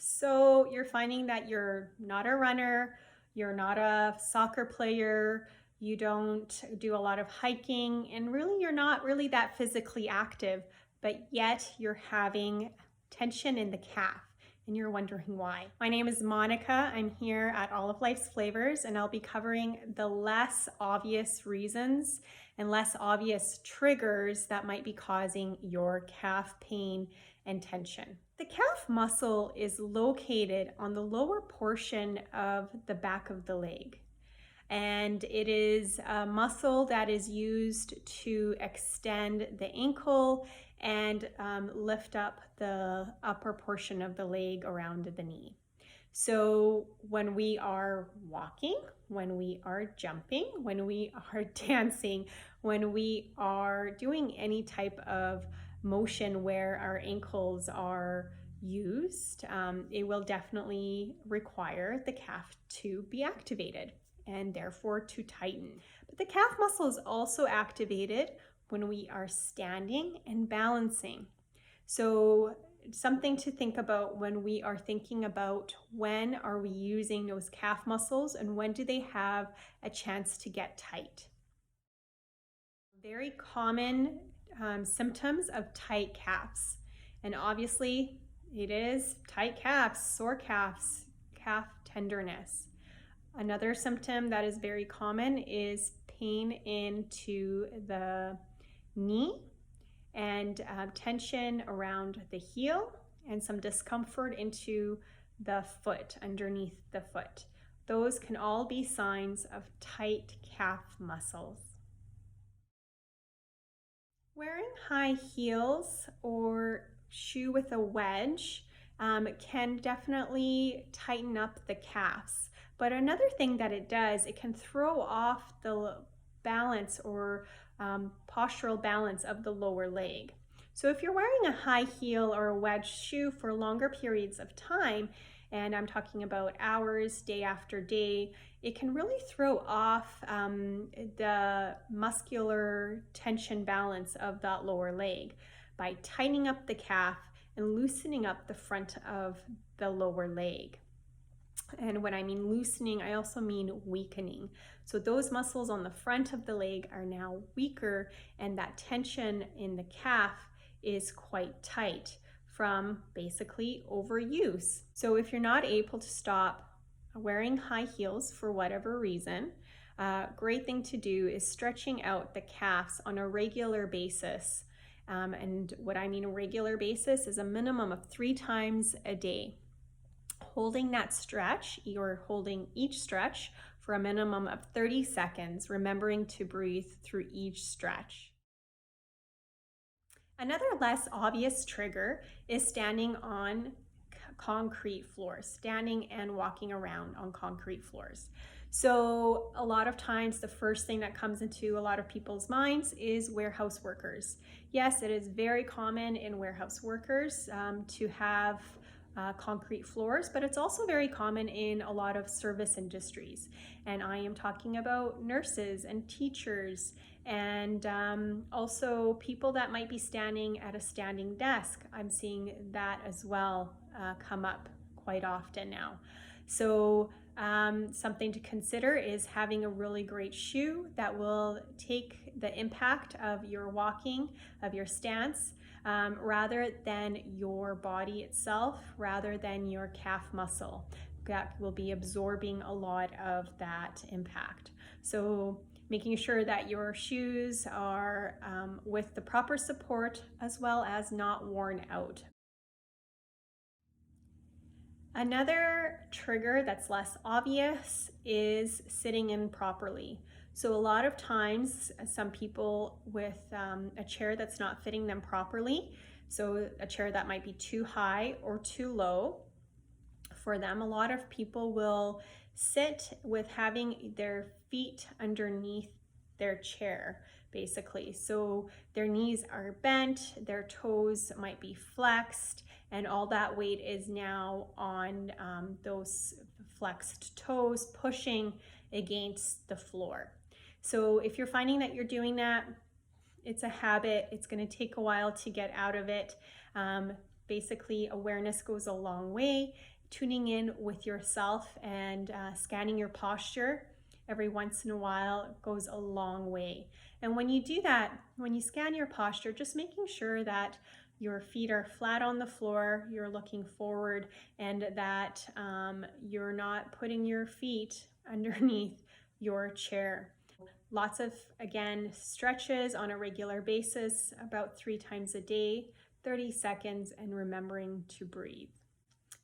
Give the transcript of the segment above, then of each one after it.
So you're finding that you're not a runner, you're not a soccer player, you don't do a lot of hiking, and really you're not really that physically active, but yet you're having tension in the calf and you're wondering why. My name is Monica. I'm here at All of Life's Flavors, and I'll be covering the less obvious reasons and less obvious triggers that might be causing your calf pain and tension. The calf muscle is located on the lower portion of the back of the leg. And it is a muscle that is used to extend the ankle and lift up the upper portion of the leg around the knee. So when we are walking, when we are jumping, when we are dancing, when we are doing any type of motion where our ankles are used, it will definitely require the calf to be activated and therefore to tighten. But the calf muscle is also activated when we are standing and balancing. So something to think about when we are thinking about when are we using those calf muscles and when do they have a chance to get tight. Very common symptoms of tight calves. And obviously it is tight calves, sore calves, calf tenderness. Another symptom that is very common is pain into the knee and tension around the heel and some discomfort into the foot, underneath the foot. Those can all be signs of tight calf muscles. Wearing high heels or shoe with a wedge can definitely tighten up the calves. But another thing that it does, it can throw off the balance or postural balance of the lower leg. So if you're wearing a high heel or a wedge shoe for longer periods of time, and I'm talking about hours, day after day, it can really throw off the muscular tension balance of that lower leg by tightening up the calf and loosening up the front of the lower leg. And when I mean loosening, I also mean weakening. So those muscles on the front of the leg are now weaker, and that tension in the calf is quite tight from basically overuse. So if you're not able to stop wearing high heels for whatever reason, great thing to do is stretching out the calves on a regular basis. And what I mean a regular basis is a minimum of 3 times a day. Holding that stretch, you're holding each stretch for a minimum of 30 seconds, remembering to breathe through each stretch. Another less obvious trigger is standing on concrete floors, standing and walking around on concrete floors. So a lot of times the first thing that comes into a lot of people's minds is warehouse workers. Yes, it is very common in warehouse workers to have concrete floors, but it's also very common in a lot of service industries. And I am talking about nurses and teachers and also people that might be standing at a standing desk. I'm seeing that as well come up quite often now. So something to consider is having a really great shoe that will take the impact of your walking, of your stance, rather than your body itself, rather than your calf muscle. That will be absorbing a lot of that impact. So making sure that your shoes are with the proper support as well as not worn out. Another trigger that's less obvious is sitting improperly. So a lot of times, some people with a chair that's not fitting them properly, so a chair that might be too high or too low for them, a lot of people will sit with having their feet underneath their chair, basically. So their knees are bent, their toes might be flexed, and all that weight is now on those flexed toes pushing against the floor. So if you're finding that you're doing that, it's a habit. It's going to take a while to get out of it. Basically, awareness goes a long way. Tuning in with yourself and scanning your posture every once in a while goes a long way. And when you do that, when you scan your posture, just making sure that your feet are flat on the floor, you're looking forward, and that you're not putting your feet underneath your chair. Lots of, again, stretches on a regular basis, about 3 times a day, 30 seconds, and remembering to breathe.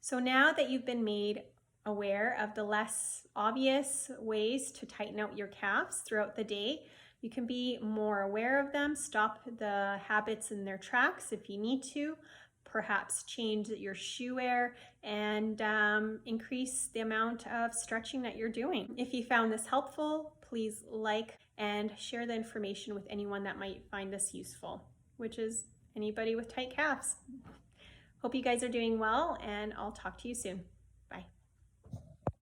So now that you've been made aware of the less obvious ways to tighten out your calves throughout the day, you can be more aware of them, stop the habits in their tracks if you need to, perhaps change your shoe wear, and increase the amount of stretching that you're doing. If you found this helpful, please like and share the information with anyone that might find this useful, which is anybody with tight calves. Hope you guys are doing well, and I'll talk to you soon. Bye.